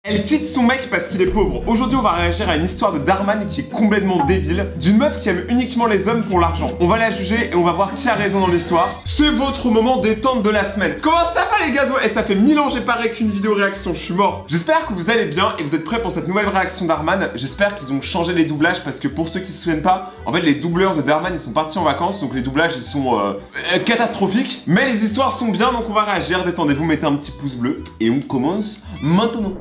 Elle quitte son mec parce qu'il est pauvre. Aujourd'hui, on va réagir à une histoire de Darman qui est complètement débile, d'une meuf qui aime uniquement les hommes pour l'argent. On va la juger et on va voir qui a raison dans l'histoire. C'est votre moment détente de la semaine. Comment ça va les gazos? Et ça fait 1000 ans j'ai pas réécrit une vidéo réaction, je suis mort. J'espère que vous allez bien et vous êtes prêts pour cette nouvelle réaction Darman. J'espère qu'ils ont changé les doublages parce que pour ceux qui se souviennent pas, en fait les doubleurs de Darman ils sont partis en vacances, donc les doublages ils sont catastrophiques. Mais les histoires sont bien, donc on va réagir. Détendez-vous, mettez un petit pouce bleu et on commence maintenant.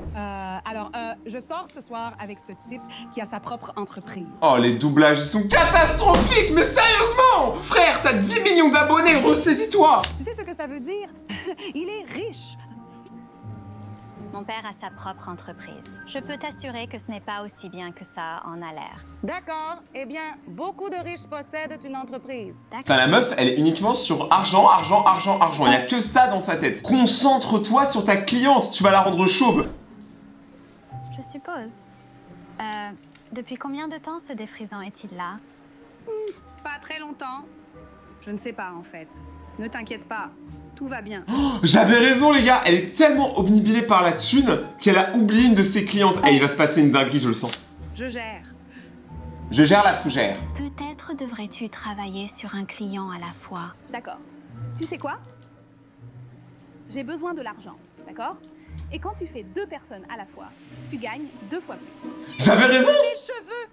Je sors ce soir avec ce type qui a sa propre entreprise. Oh, les doublages, ils sont catastrophiques. Mais sérieusement, frère, t'as 10 millions d'abonnés, ressaisis-toi. Tu sais ce que ça veut dire? Il est riche. Mon père a sa propre entreprise. Je peux t'assurer que ce n'est pas aussi bien que ça en a l'air. D'accord. Eh bien, beaucoup de riches possèdent une entreprise. Putain, la meuf, elle est uniquement sur argent, argent, argent, argent. Il y a que ça dans sa tête. Concentre-toi sur ta cliente, tu vas la rendre chauve. Je suppose. Depuis combien de temps ce défrisant est-il là? Pas très longtemps. Je ne sais pas, en fait. Ne t'inquiète pas. Tout va bien. Oh, j'avais raison, les gars. Elle est tellement obnubilée par la thune qu'elle a oublié une de ses clientes. Et il va se passer une dinguerie, je le sens. Je gère. Je gère la fougère. Peut-être devrais-tu travailler sur un client à la fois. D'accord. Tu sais quoi? J'ai besoin de l'argent, d'accord? Et quand tu fais 2 personnes à la fois, tu gagnes 2 fois plus. J'avais raison. Les cheveux!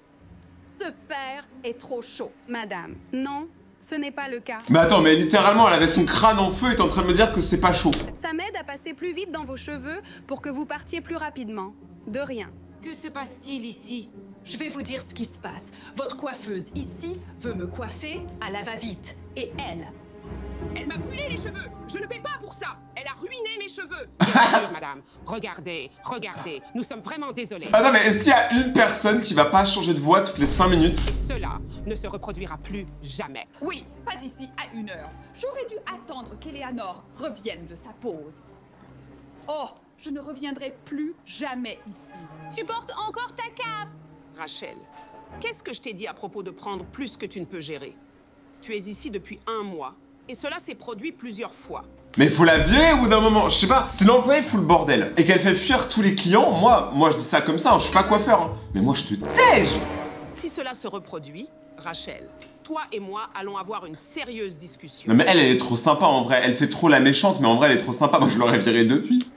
Ce père est trop chaud. Madame, non, ce n'est pas le cas. Mais attends, mais littéralement, elle avait son crâne en feu et t'es en train de me dire que c'est pas chaud. Ça m'aide à passer plus vite dans vos cheveux pour que vous partiez plus rapidement. De rien. Que se passe-t-il ici? Je vais vous dire ce qui se passe. Votre coiffeuse ici veut me coiffer à la va-vite. Et elle m'a brûlé les cheveux. Je ne paie pas pour ça. Elle a ruiné mes cheveux. Bien sûr, madame. Regardez, regardez. Nous sommes vraiment désolés. Attends, mais est-ce qu'il y a une personne qui va pas changer de voix toutes les 5 minutes? Cela ne se reproduira plus jamais. Oui, pas ici à 1 heure. J'aurais dû attendre qu'Eleanor revienne de sa pause. Oh, je ne reviendrai plus jamais ici. Tu portes encore ta cape. Rachel, qu'est-ce que je t'ai dit à propos de prendre plus que tu ne peux gérer? Tu es ici depuis 1 mois. Et cela s'est produit plusieurs fois. Mais faut la virer au bout d'un moment, je sais pas, si l'employé fout le bordel et qu'elle fait fuir tous les clients, moi je dis ça comme ça, hein, je suis pas coiffeur, hein, mais moi je te tège. Si cela se reproduit, Rachel, toi et moi allons avoir une sérieuse discussion. Non mais elle est trop sympa en vrai, elle fait trop la méchante, mais en vrai elle est trop sympa, moi je l'aurais virée depuis.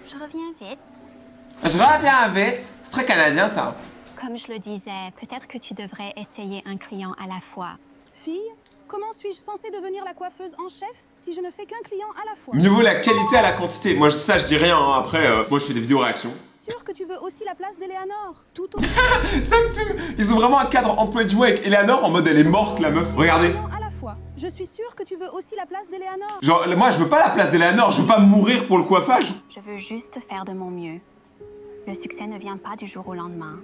Je reviens vite. Je reviens vite, c'est très canadien ça. Comme je le disais, peut-être que tu devrais essayer un client à la fois. Fille, comment suis-je censée devenir la coiffeuse en chef si je ne fais qu'un client à la fois? Mieux vaut la qualité à la quantité, moi ça je dis rien, hein. Après moi je fais des vidéos réactions. Sûr que tu veux aussi la place d'Eleanor? Tout au Ça me fume. Ils ont vraiment un cadre employé du mois avec Eleanor en mode elle est morte la meuf, regardez. client à la fois. Je suis sûre que tu veux aussi la place d'Eleanor. Genre moi je veux pas la place d'Eleanor, je veux pas mourir pour le coiffage. Je veux juste faire de mon mieux. Le succès ne vient pas du jour au lendemain.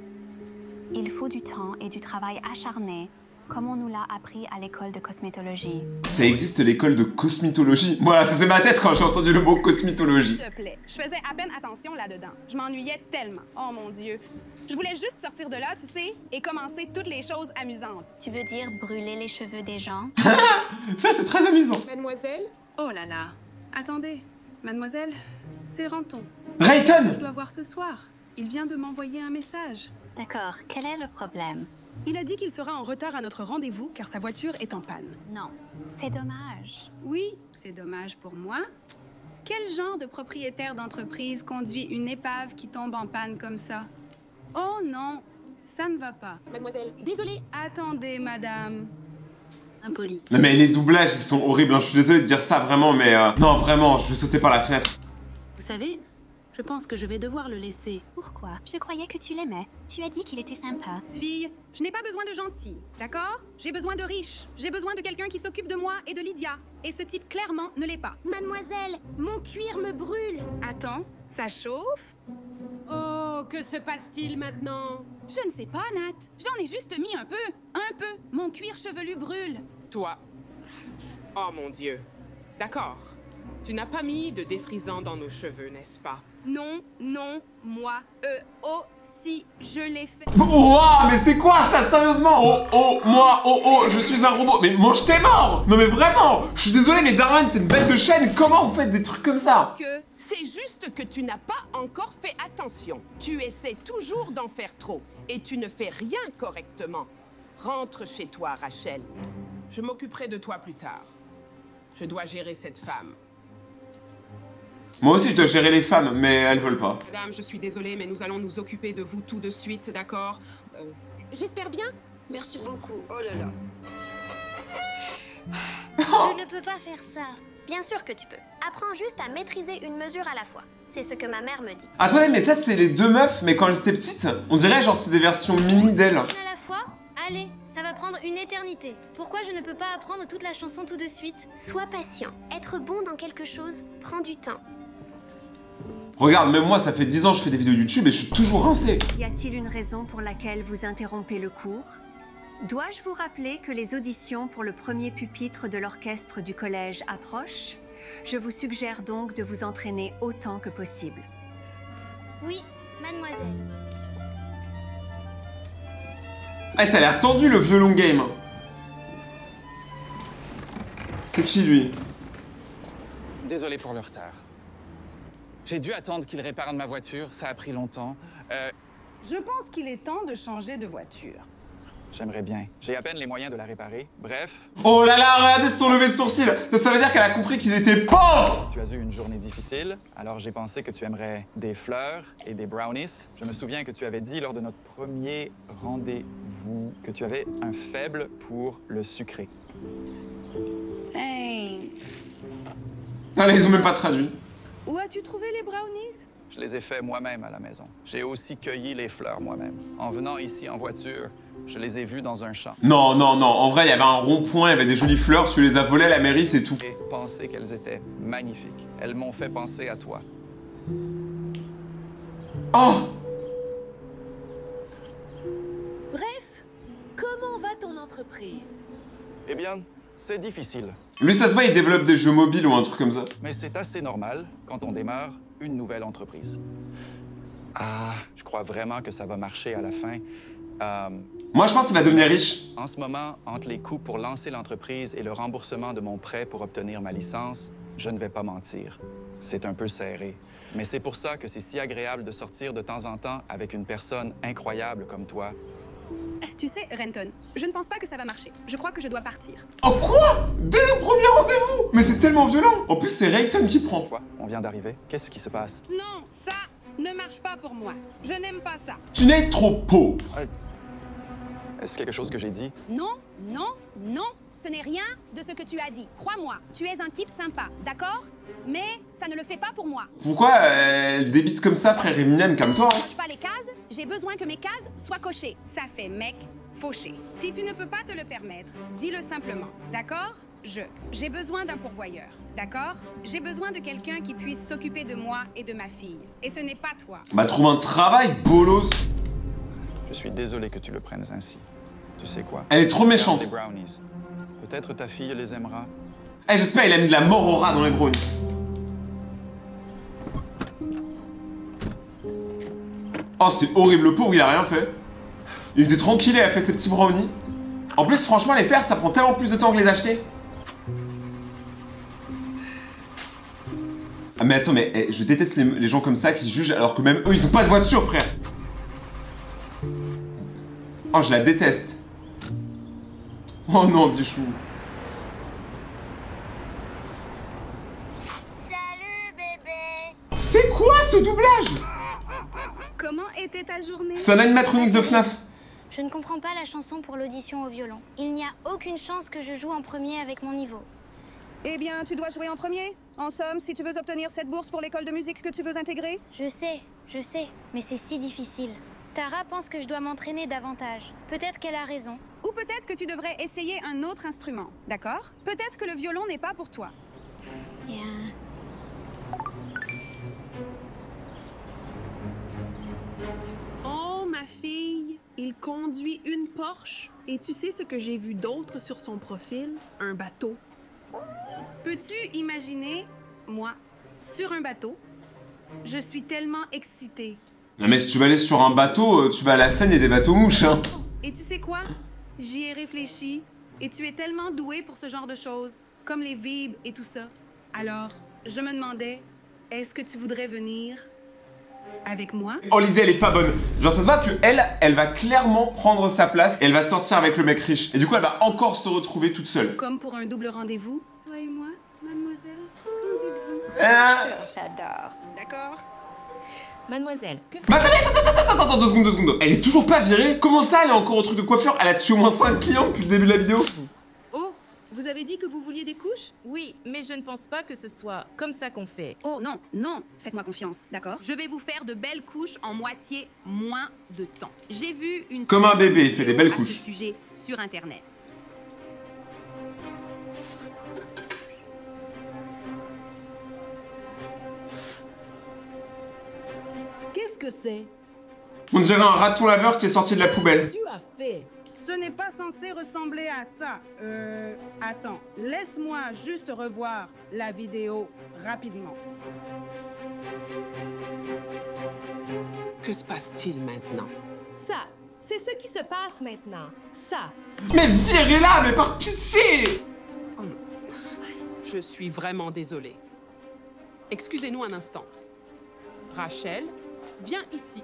Il faut du temps et du travail acharné, comme on nous l'a appris à l'école de cosmétologie. Ça existe l'école de cosmétologie. Voilà, ça c'est ma tête quand j'ai entendu le mot cosmétologie. S'il te plaît, je faisais à peine attention là-dedans. Je m'ennuyais tellement. Oh mon Dieu. Je voulais juste sortir de là, tu sais, et commencer toutes les choses amusantes. Tu veux dire brûler les cheveux des gens? Ça c'est très amusant. Mademoiselle? Oh là là. Attendez, mademoiselle, c'est Renton. Rayton. Je dois voir ce soir. Il vient de m'envoyer un message. D'accord, quel est le problème? Il a dit qu'il sera en retard à notre rendez-vous car sa voiture est en panne. Non, c'est dommage. Oui, c'est dommage pour moi. Quel genre de propriétaire d'entreprise conduit une épave qui tombe en panne comme ça? Oh non, ça ne va pas. Mademoiselle, désolée. Attendez, madame. Impoli. Non mais les doublages ils sont horribles, hein. Je suis désolé de dire ça vraiment mais non vraiment, je vais sauter par la fenêtre. Vous savez, je pense que je vais devoir le laisser. Pourquoi? Je croyais que tu l'aimais. Tu as dit qu'il était sympa. Fille, je n'ai pas besoin de gentil, d'accord? J'ai besoin de riche. J'ai besoin de quelqu'un qui s'occupe de moi et de Lydia. Et ce type clairement ne l'est pas. Mademoiselle, mon cuir me brûle. Attends, ça chauffe? Oh, que se passe-t-il maintenant? Je ne sais pas, Nat. J'en ai juste mis un peu. Un peu. Mon cuir chevelu brûle. Toi. Oh mon Dieu. D'accord. Tu n'as pas mis de défrisant dans nos cheveux, n'est-ce pas? Non, non, moi, aussi. si je l'ai fait. Ouah, mais c'est quoi ça, sérieusement? Moi, je suis un robot. Mais mange tes morts. Non mais vraiment, je suis désolé, mais Darman, c'est une bête de chaîne. Comment vous faites des trucs comme ça? C'est juste que tu n'as pas encore fait attention. Tu essaies toujours d'en faire trop. Et tu ne fais rien correctement. Rentre chez toi, Rachel. Je m'occuperai de toi plus tard. Je dois gérer cette femme. Moi aussi, je dois gérer les femmes, mais elles veulent pas. Madame, je suis désolée, mais nous allons nous occuper de vous tout de suite, d'accord? J'espère bien. Merci beaucoup. Oh là là. Je ne peux pas faire ça. Bien sûr que tu peux. Apprends juste à maîtriser une mesure à la fois. C'est ce que ma mère me dit. Attendez, mais ça, c'est les deux meufs, mais quand elles étaient petites, on dirait genre c'est des versions mini d'elles. À la fois? Allez, ça va prendre une éternité. Pourquoi je ne peux pas apprendre toute la chanson tout de suite? Sois patient. Être bon dans quelque chose prend du temps. Regarde, même moi, ça fait 10 ans que je fais des vidéos YouTube et je suis toujours rincé. Y a-t-il une raison pour laquelle vous interrompez le cours? Dois-je vous rappeler que les auditions pour le premier pupitre de l'orchestre du collège approchent? Je vous suggère donc de vous entraîner autant que possible. Oui, mademoiselle. Ah, ça a l'air tendu le violon game. C'est qui lui? Désolé pour le retard. J'ai dû attendre qu'il répare ma voiture, ça a pris longtemps. Je pense qu'il est temps de changer de voiture. J'aimerais bien. J'ai à peine les moyens de la réparer. Bref. Oh là là, regardez son lever de sourcil. Ça veut dire qu'elle a compris qu'il était pauvre. Tu as eu une journée difficile, alors j'ai pensé que tu aimerais des fleurs et des brownies. Je me souviens que tu avais dit lors de notre premier rendez-vous que tu avais un faible pour le sucré. Thanks. Ah là, ils ont même pas traduit. Où as-tu trouvé les brownies? Je les ai faits moi-même à la maison. J'ai aussi cueilli les fleurs moi-même. En venant ici en voiture, je les ai vues dans un champ. Non, non, non. En vrai, il y avait un rond-point, il y avait des jolies fleurs. Tu les as volées à la mairie, c'est tout. Et pensé qu'elles étaient magnifiques. Elles m'ont fait penser à toi. Oh! Bref, comment va ton entreprise? Eh bien, c'est difficile. Lui, ça se voit, il développe des jeux mobiles ou un truc comme ça. Mais c'est assez normal quand on démarre une nouvelle entreprise. Ah, je crois vraiment que ça va marcher à la fin. Moi, je pense qu'il va devenir riche. En ce moment, entre les coûts pour lancer l'entreprise et le remboursement de mon prêt pour obtenir ma licence, je ne vais pas mentir. C'est un peu serré. Mais c'est pour ça que c'est si agréable de sortir de temps en temps avec une personne incroyable comme toi. Tu sais, Renton, je ne pense pas que ça va marcher. Je crois que je dois partir. Oh quoi? Dès le premier rendez-vous? Mais c'est tellement violent. En plus, c'est Rayton qui prend. Quoi? On vient d'arriver? Qu'est-ce qui se passe? Non, ça ne marche pas pour moi. Je n'aime pas ça. Tu n'es trop pauvre. Est-ce quelque chose que j'ai dit? Non, non, non. Ce n'est rien de ce que tu as dit. Crois-moi, tu es un type sympa, d'accord? Mais ça ne le fait pas pour moi. Pourquoi elle débite comme ça, frère Eminem, comme toi? Je ne coche pas les cases, j'ai besoin que mes cases soient cochées. Ça fait mec fauché. Si tu ne peux pas te le permettre, dis-le simplement, d'accord? J'ai besoin d'un pourvoyeur, d'accord? J'ai besoin de quelqu'un qui puisse s'occuper de moi et de ma fille. Et ce n'est pas toi. Bah trouve un travail, bolos. Je suis désolé que tu le prennes ainsi. Tu sais quoi? Elle est trop méchante. Des brownies. Peut-être ta fille les aimera. Eh, j'espère qu'il a mis de la mort au rat dans les brownies. Oh, c'est horrible, le pauvre, il a rien fait. Il était tranquille, il a fait ses petits brownies. En plus, franchement, les faire, ça prend tellement plus de temps que les acheter. Ah, mais attends, mais je déteste les gens comme ça qui jugent alors que même eux, ils ont pas de voiture, frère. Oh, je la déteste. Oh non, bichou. Salut, bébé. C'est quoi ce doublage? Comment était ta journée? C'est un animatronics de FNAF. Je ne comprends pas la chanson pour l'audition au violon. Il n'y a aucune chance que je joue en premier avec mon niveau. Eh bien, tu dois jouer en premier. En somme, si tu veux obtenir cette bourse pour l'école de musique que tu veux intégrer. Je sais, mais c'est si difficile. Tara pense que je dois m'entraîner davantage. Peut-être qu'elle a raison. Ou peut-être que tu devrais essayer un autre instrument, d'accord? Peut-être que le violon n'est pas pour toi. Oh, ma fille, il conduit une Porsche. Et tu sais ce que j'ai vu d'autre sur son profil? Un bateau. Peux-tu imaginer, moi, sur un bateau? Je suis tellement excitée. Non mais si tu vas aller sur un bateau, tu vas à la Seine, il y a des bateaux mouches, hein. Et tu sais quoi? J'y ai réfléchi. Et tu es tellement doué pour ce genre de choses, comme les vibes et tout ça. Alors, je me demandais, est-ce que tu voudrais venir avec moi? Oh, l'idée, elle est pas bonne. Genre, ça se voit que elle va clairement prendre sa place et elle va sortir avec le mec riche. Et du coup, elle va encore se retrouver toute seule. Comme pour un double rendez-vous? Toi et moi, mademoiselle, qu'en dites-vous? J'adore. D'accord? Mademoiselle, que... Mais attends, 2 secondes. Elle est toujours pas virée? Comment ça, elle est encore au truc de coiffeur? Elle a tué au moins 5 clients depuis le début de la vidéo. Oh, vous avez dit que vous vouliez des couches? Oui, mais je ne pense pas que ce soit comme ça qu'on fait. Oh non, non, faites-moi confiance, d'accord? Je vais vous faire de belles couches en moitié moins de temps. J'ai vu une... Comme un bébé, il fait des belles à couches. ce sujet sur Internet. Qu'est-ce que c'est? On dirait un raton laveur qui est sorti de la poubelle. Tu as fait. Ce n'est pas censé ressembler à ça. Attends, laisse-moi juste revoir la vidéo rapidement. Que se passe-t-il maintenant? Ça, c'est ce qui se passe maintenant. Ça. Mais virez-la, mais par pitié! Je suis vraiment désolée. Excusez-nous un instant. Rachel, viens ici.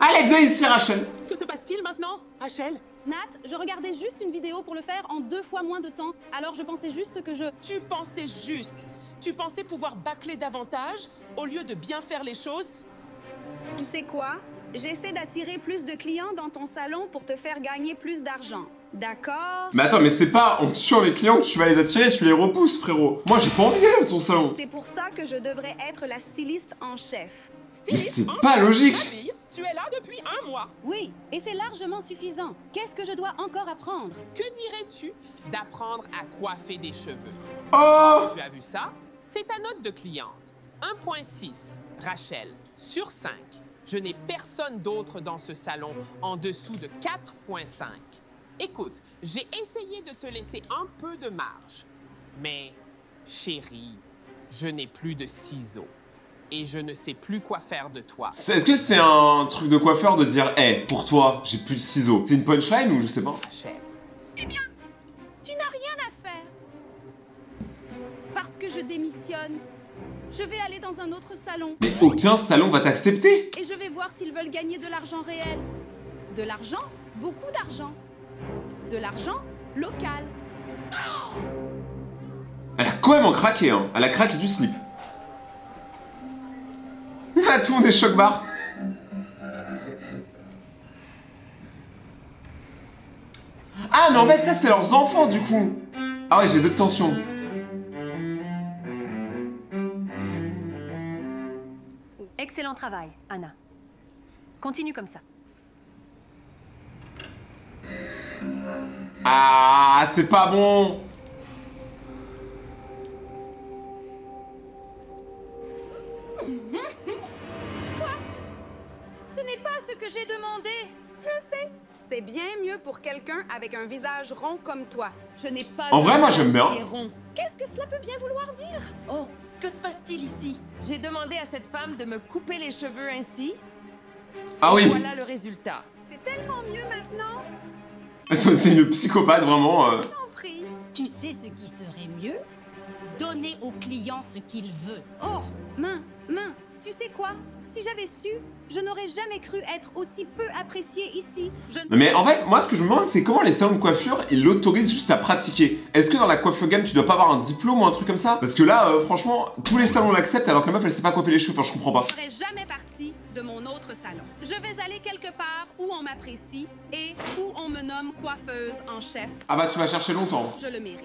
Allez, viens ici, Rachel. Que se passe-t-il maintenant, Rachel? Nat, je regardais juste une vidéo pour le faire en 2 fois moins de temps. Alors je pensais juste que je... Tu pensais juste. Tu pensais pouvoir bâcler davantage au lieu de bien faire les choses. Tu sais quoi? J'essaie d'attirer plus de clients dans ton salon pour te faire gagner plus d'argent. D'accord? Mais attends, mais c'est pas en tuant les clients que tu vas les attirer, tu les repousses, frérot. Moi, j'ai pas envie d'aller dans ton salon. C'est pour ça que je devrais être la styliste en chef. Mais c'est pas logique. Ma fille, tu es là depuis 1 mois. Oui, et c'est largement suffisant. Qu'est-ce que je dois encore apprendre? Que dirais-tu d'apprendre à coiffer des cheveux? Oh! Tu as vu ça? C'est ta note de cliente. 1.6. Rachel, sur 5. Je n'ai personne d'autre dans ce salon en dessous de 4.5. Écoute, j'ai essayé de te laisser un peu de marge. Mais, chérie, je n'ai plus de ciseaux. Et je ne sais plus quoi faire de toi. Est-ce que c'est un truc de coiffeur de dire hey, pour toi, j'ai plus de ciseaux? C'est une punchline ou je sais pas? Rachel. Eh bien, tu n'as rien à faire. Parce que je démissionne. Je vais aller dans un autre salon. Mais aucun salon va t'accepter. Et je vais voir s'ils veulent gagner de l'argent réel. De l'argent? Beaucoup d'argent. De l'argent local. Elle a quand même en craqué, hein. Elle a craqué du slip. Ah, tout le monde est choc-barre. Ah, mais en fait, ça, c'est leurs enfants, du coup. Ah ouais, j'ai 2 tensions. Excellent travail, Anna. Continue comme ça. Ah, c'est pas bon. Ce n'est pas ce que j'ai demandé. Je sais. C'est bien mieux pour quelqu'un avec un visage rond comme toi. Je n'ai pas... En vrai, moi, j'aime bien. Qu'est-ce que cela peut bien vouloir dire? Oh, que se passe-t-il ici? J'ai demandé à cette femme de me couper les cheveux ainsi. Ah oui. Voilà le résultat. C'est tellement mieux maintenant. C'est une psychopathe, vraiment. T'en prie. Tu sais ce qui serait mieux? Donner au client ce qu'il veut. Oh, main, tu sais quoi? Si j'avais su, je n'aurais jamais cru être aussi peu appréciée ici. Non mais en fait, moi ce que je me demande, c'est comment les salons de coiffure, ils l'autorisent juste à pratiquer. Est-ce que dans la coiffure game, tu dois pas avoir un diplôme ou un truc comme ça? Parce que là, franchement, tous les salons l'acceptent alors que la meuf, elle sait pas coiffer les cheveux, enfin je comprends pas. Je ne serai jamais partie de mon autre salon. Je vais aller quelque part où on m'apprécie et où on me nomme coiffeuse en chef. Ah bah tu vas chercher longtemps. Je le mérite.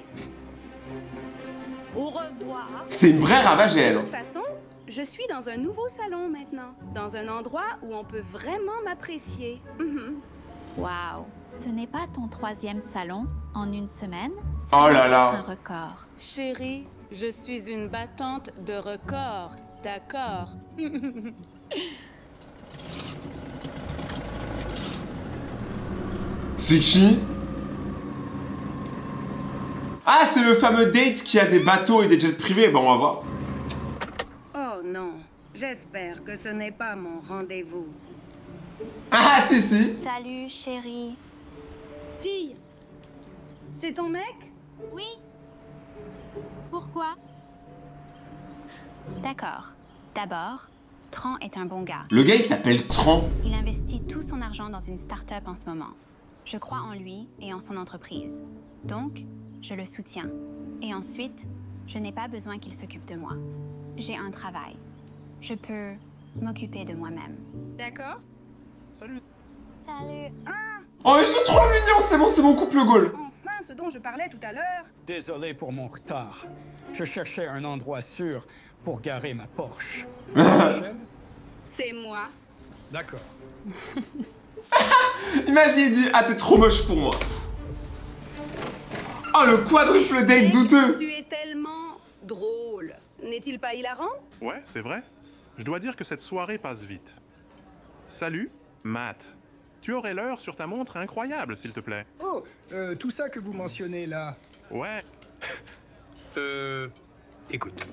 Au revoir. C'est une vraie ravage, De elle. toute façon, je suis dans un nouveau salon maintenant. Dans un endroit où on peut vraiment m'apprécier. Waouh, ce n'est pas ton 3e salon en une semaine? Oh là là. C'est un record. Chérie, je suis une battante de records, d'accord? C'est qui? Ah, c'est le fameux date qui a des bateaux et des jets privés. Bon, on va voir. Oh non, J'espère que ce n'est pas mon rendez-vous. Ah, si, si. Salut, chérie. Fille, c'est ton mec? Oui. Pourquoi? D'accord. D'abord, Tran est un bon gars. Le gars, il s'appelle Tran. Il investit tout son argent dans une start-up en ce moment. Je crois en lui et en son entreprise. Donc, je le soutiens. Et ensuite, je n'ai pas besoin qu'il s'occupe de moi. J'ai un travail. Je peux m'occuper de moi-même. D'accord? Salut. Salut. Oh, ils sont trop mignons, c'est bon, c'est mon couple goal. Enfin, ce dont je parlais tout à l'heure. Désolé pour mon retard. Je cherchais un endroit sûr pour garer ma Porsche. C'est moi. D'accord. Imagine, il dit, ah, t'es trop moche pour moi. Oh, le quadruple date douteux. Tu es tellement drôle. N'est-il pas hilarant? Ouais, c'est vrai. Je dois dire que cette soirée passe vite. Salut, Matt. Tu aurais l'heure sur ta montre incroyable, s'il te plaît. Oh, tout ça que vous mentionnez là. Ouais. Écoute,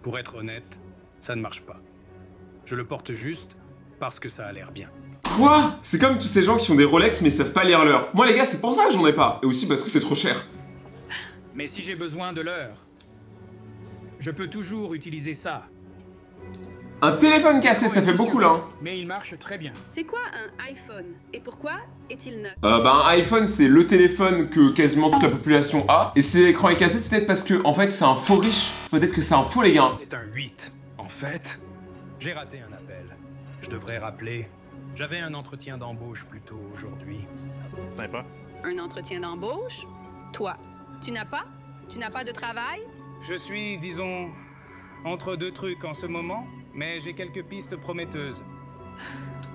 pour être honnête, ça ne marche pas. Je le porte juste parce que ça a l'air bien. Quoi? C'est comme tous ces gens qui ont des Rolex mais ils savent pas lire l'heure. Moi les gars, c'est pour ça que j'en ai pas. Et aussi parce que c'est trop cher. Mais si j'ai besoin de l'heure, je peux toujours utiliser ça. Un téléphone cassé, ça fait beaucoup là. Hein. Mais il marche très bien. C'est quoi un iPhone? Et pourquoi est-il neuf? Un iPhone, c'est le téléphone que quasiment toute la population a. Et si l'écran est cassé, c'est peut-être parce que, en fait, c'est un faux riche. Peut-être que c'est un faux, les gars. C'est un 8. En fait, j'ai raté un appel. Je devrais rappeler. J'avais un entretien d'embauche plus tôt aujourd'hui. Sympa. Un entretien d'embauche? Toi, tu n'as pas? Tu n'as pas de travail? Je suis, disons, entre deux trucs en ce moment, mais j'ai quelques pistes prometteuses.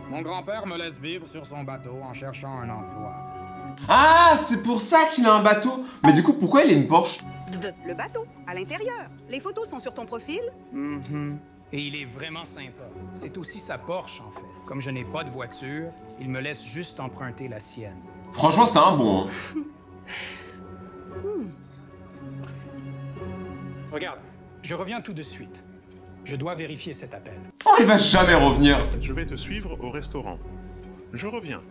Mon grand-père me laisse vivre sur son bateau en cherchant un emploi. Ah, c'est pour ça qu'il a un bateau. Mais du coup, pourquoi il a une Porsche? Le bateau, à l'intérieur. Les photos sont sur ton profil? Et il est vraiment sympa. C'est aussi sa Porsche, en fait. Comme je n'ai pas de voiture, il me laisse juste emprunter la sienne. Franchement, c'est un bon. Hein. Regarde, je reviens tout de suite. Je dois vérifier cet appel. Oh, il va jamais revenir. Je vais te suivre au restaurant. Je reviens.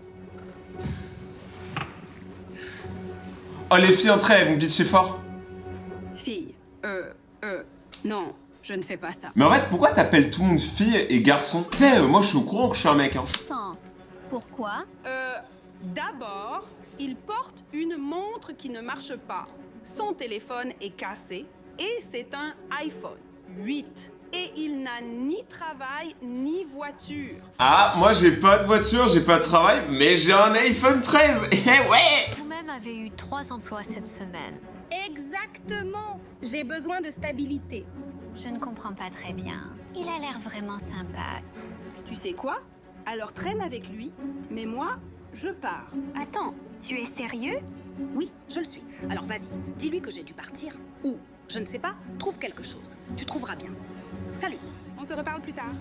Oh, les filles entre elles, elles vont bitcher fort. Fille, non, je ne fais pas ça. Mais en fait, pourquoi t'appelles tout le monde fille et garçon? Tu sais, moi je suis au courant que je suis un mec. Hein. Attends, pourquoi? D'abord, il porte une montre qui ne marche pas. Son téléphone est cassé et c'est un iPhone 8. Et il n'a ni travail ni voiture. Ah, moi j'ai pas de voiture, j'ai pas de travail, mais j'ai un iPhone 13. Eh ouais! Vous-même avez eu 3 emplois cette semaine. Exactement. J'ai besoin de stabilité. Je ne comprends pas très bien. Il a l'air vraiment sympa. Tu sais quoi? Alors traîne avec lui, mais moi, je pars. Attends, tu es sérieux? Oui, je le suis. Alors vas-y, dis-lui que j'ai dû partir. Ou, je ne sais pas, trouve quelque chose. Tu trouveras bien. Salut, on se reparle plus tard.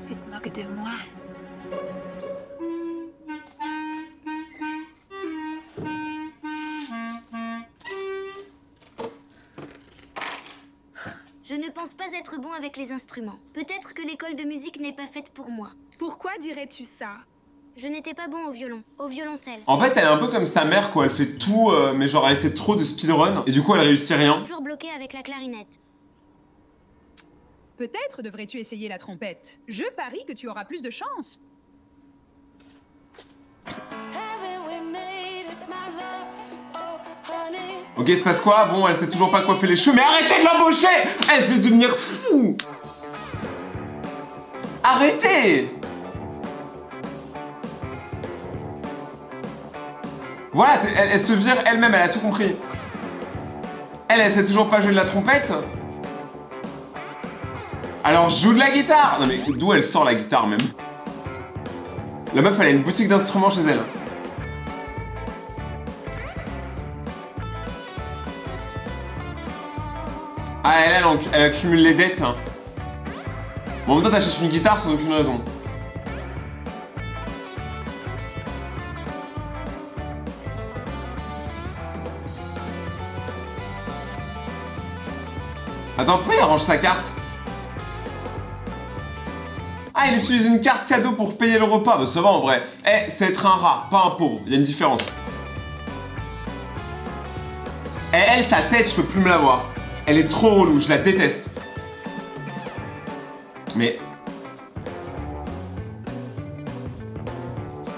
Tu te moques de moi? Je ne pense pas être bon avec les instruments. Peut-être que l'école de musique n'est pas faite pour moi. Pourquoi dirais-tu ça? Je n'étais pas bon au violon, au violoncelle. En fait, elle est un peu comme sa mère, quoi. Elle fait tout, mais genre elle essaie trop de speedrun, et du coup elle réussit rien. Toujours bloquée avec la clarinette. Peut-être devrais-tu essayer la trompette. Je parie que tu auras plus de chance. Ok, il se passe quoi? Bon, elle sait toujours pas coiffer les cheveux, mais arrêtez de l'embaucher! Eh, je vais devenir fou! Arrêtez! Voilà, elle se vire elle-même, elle a tout compris. Elle sait toujours pas jouer de la trompette. Alors joue de la guitare. Non mais d'où elle sort la guitare même? La meuf elle a une boutique d'instruments chez elle. Ah elle accumule les dettes. Hein. Bon, en même temps t'achètes une guitare sans aucune raison. Attends, pourquoi il range sa carte? Ah, il utilise une carte cadeau pour payer le repas. Bah ça va en vrai. Eh, c'est être un rat, pas un pauvre. Il y a une différence. Et elle, sa tête, je peux plus me la voir. Elle est trop relou, je la déteste. Mais...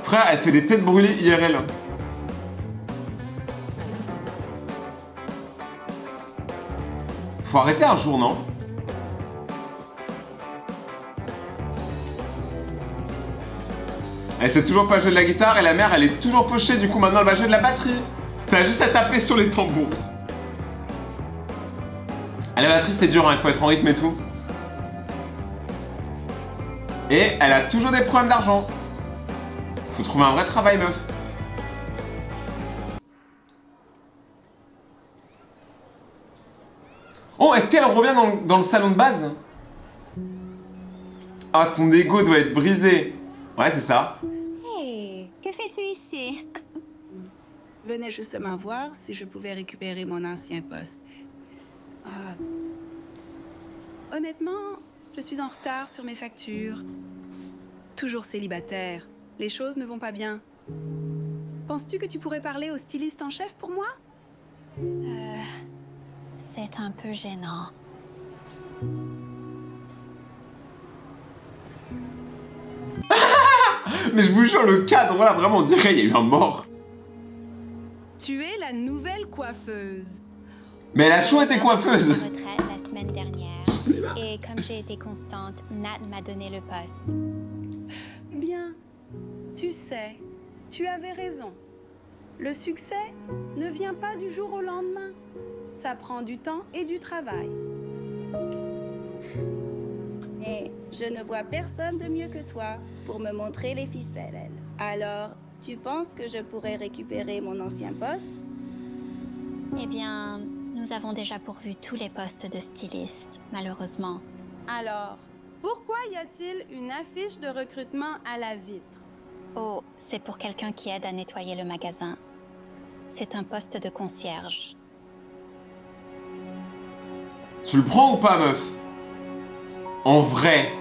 Frère, elle fait des têtes brûlées IRL. Faut arrêter un jour, non? Elle sait toujours pas jouer de la guitare et la mère, elle est toujours fauchée, du coup maintenant elle va jouer de la batterie. T'as juste à taper sur les tambours. Ah, la batterie c'est dur, hein, il faut être en rythme et tout. Et elle a toujours des problèmes d'argent. Faut trouver un vrai travail, meuf. Oh, est-ce qu'elle revient dans le salon de base? Ah, son ego doit être brisé. Ouais, c'est ça. Hey, que fais-tu ici? Venez justement voir si je pouvais récupérer mon ancien poste. Honnêtement, je suis en retard sur mes factures. Toujours célibataire. Les choses ne vont pas bien. Penses-tu que tu pourrais parler au styliste en chef pour moi? C'est un peu gênant. Mais je vous jure, le cadre, là, vraiment, on dirait il y a eu un mort. Tu es la nouvelle coiffeuse. Mais elle a toujours été coiffeuse. Je suis en retraite la semaine dernière. Et comme j'ai été constante, Nat m'a donné le poste. Bien. Tu sais, tu avais raison. Le succès ne vient pas du jour au lendemain. Ça prend du temps et du travail. Et je ne vois personne de mieux que toi pour me montrer les ficelles, elle. Alors, tu penses que je pourrais récupérer mon ancien poste? Eh bien, nous avons déjà pourvu tous les postes de styliste, malheureusement. Alors, pourquoi y a-t-il une affiche de recrutement à la vitre? Oh, c'est pour quelqu'un qui aide à nettoyer le magasin. C'est un poste de concierge. Tu le prends ou pas, meuf? En vrai.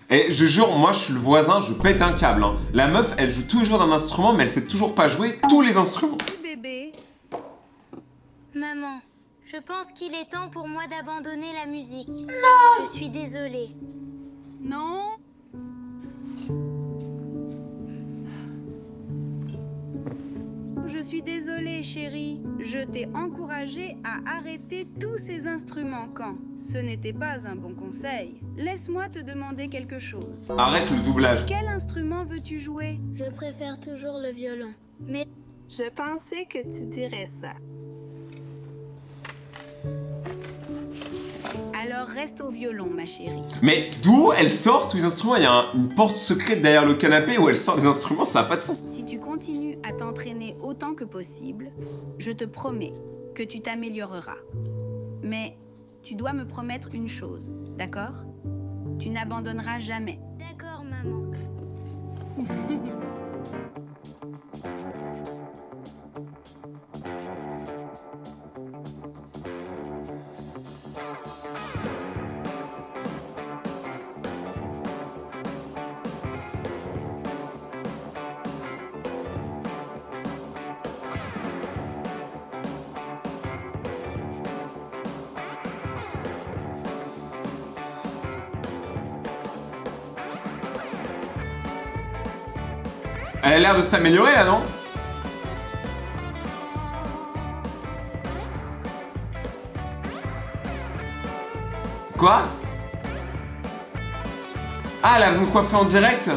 Et je jure, moi je suis le voisin, je pète un câble. Hein. La meuf, elle joue toujours d'un instrument, mais elle sait toujours pas jouer tous les instruments. Bébé. Maman, je pense qu'il est temps pour moi d'abandonner la musique. Non! Je suis désolée. Non? Je suis désolée, chérie. Je t'ai encouragée à arrêter tous ces instruments quand ce n'était pas un bon conseil. Laisse-moi te demander quelque chose. Arrête le doublage. Quel instrument veux-tu jouer? Je préfère toujours le violon. Mais je pensais que tu dirais ça. Alors reste au violon, ma chérie. Mais d'où elle sort tous les instruments? Il y a une porte secrète derrière le canapé où elle sort des instruments, ça n'a pas de sens. Si tu continues à t'entraîner autant que possible, je te promets que tu t'amélioreras. Mais tu dois me promettre une chose, d'accord? Tu n'abandonneras jamais. D'accord, maman. Elle a l'air de s'améliorer là, non? Quoi? Ah, là, vous me coiffez en direct?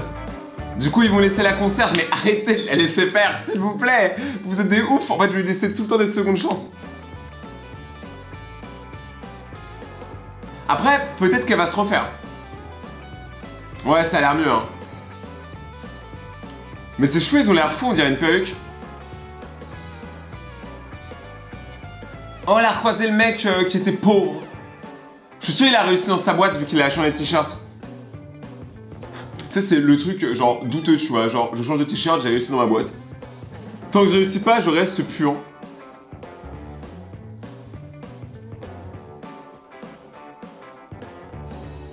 Du coup, ils vont laisser la concierge, mais arrêtez de la laisser faire, s'il vous plaît! Vous êtes des oufs, en fait, je lui laisser tout le temps des secondes chances. Après, peut-être qu'elle va se refaire. Ouais, ça a l'air mieux, hein. Mais ses cheveux, ils ont l'air fous, on dirait une perruque. Oh, elle a recroisé le mec qui était pauvre. Je suis sûr qu'il a réussi dans sa boîte vu qu'il a changé de t-shirt. Tu sais, c'est le truc genre douteux, tu vois. Genre, je change de t-shirt, j'ai réussi dans ma boîte. Tant que je réussis pas, je reste puant.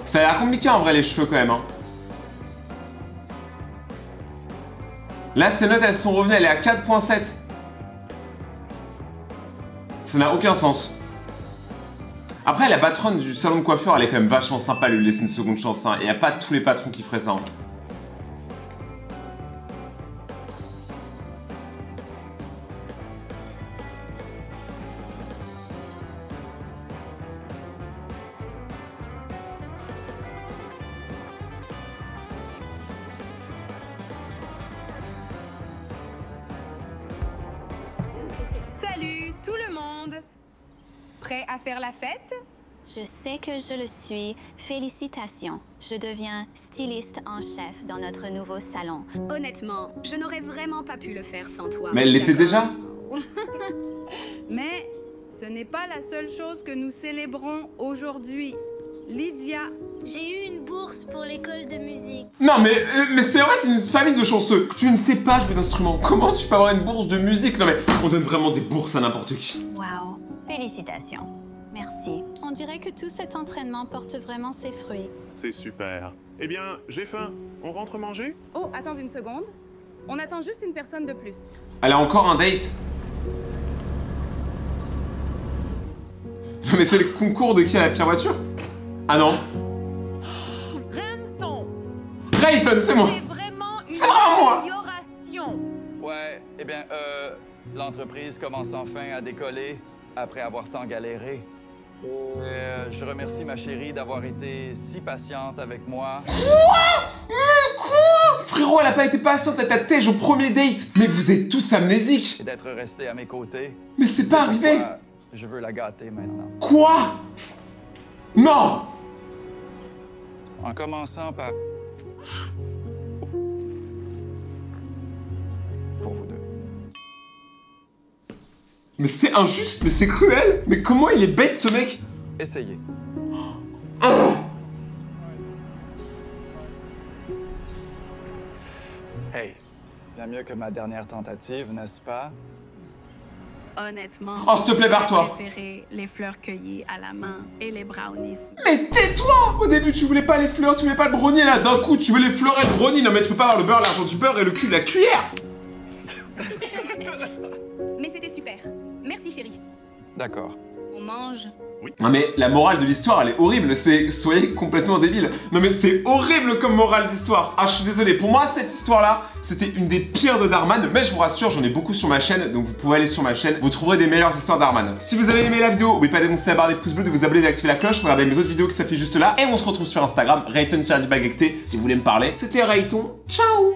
Ça a l'air compliqué en vrai les cheveux quand même. Hein. Là, ces notes, elles sont revenues, elle est à 4.7. Ça n'a aucun sens. Après, la patronne du salon de coiffeur, elle est quand même vachement sympa de lui laisser une seconde chance. Hein. Et y a pas tous les patrons qui feraient ça. Hein. Salut tout le monde! Prêt à faire la fête? Je sais que je le suis. Félicitations. Je deviens styliste en chef dans notre nouveau salon. Honnêtement, je n'aurais vraiment pas pu le faire sans toi. Mais elle l'était déjà? Mais ce n'est pas la seule chose que nous célébrons aujourd'hui. Lydia. J'ai eu une bourse pour l'école de musique. Non mais c'est vrai, c'est une famille de chanceux. Tu ne sais pas jouer d'instrument. Comment tu peux avoir une bourse de musique? Non mais on donne vraiment des bourses à n'importe qui. Wow. Félicitations. Merci. On dirait que tout cet entraînement porte vraiment ses fruits. C'est super. Eh bien, j'ai faim. On rentre manger? Oh, attends une seconde. On attend juste une personne de plus. Elle a encore un date. Non mais c'est le concours de qui a la pire voiture? Ah non. Renton. Rayton, c'est moi. C'est vraiment une moi. amélioration. Ouais, eh bien, l'entreprise commence enfin à décoller après avoir tant galéré. Je remercie ma chérie d'avoir été si patiente avec moi. Quoi? Mais quoi? Frérot, elle a pas été patiente à ta tête au premier date. Mais vous êtes tous amnésiques. Et d'être resté à mes côtés. Mais c'est pas arrivé. Je veux la gâter maintenant. Quoi? Non! En commençant par... Pour vous deux. Mais c'est injuste, mais c'est cruel. Mais comment il est bête ce mec? Essayez. Hey, bien mieux que ma dernière tentative, n'est-ce pas? Honnêtement, oh, s'il te plaît, barre-toi. j'ai préféré les fleurs cueillies à la main et les brownies. Mais tais-toi! Au début, tu voulais pas les fleurs, tu voulais pas le brownie, là, d'un coup, tu veux les fleurs et le brownie. Non, mais tu peux pas avoir le beurre, l'argent du beurre et le cul de la cuillère! Mais c'était super. Merci, chérie. D'accord. On mange. Non mais la morale de l'histoire, elle est horrible, c'est soyez complètement débile. Non mais c'est horrible comme morale d'histoire. Ah, je suis désolé, pour moi, cette histoire-là, c'était une des pires de Darman, mais je vous rassure, j'en ai beaucoup sur ma chaîne, donc vous pouvez aller sur ma chaîne, vous trouverez des meilleures histoires Darman. Si vous avez aimé la vidéo, n'oubliez pas d'annoncer la barre des pouces bleus, de vous abonner et d'activer la cloche, regardez mes autres vidéos qui s'affichent juste là, et on se retrouve sur Instagram, Rayton_Bagacté, si vous voulez me parler. C'était Rayton, ciao!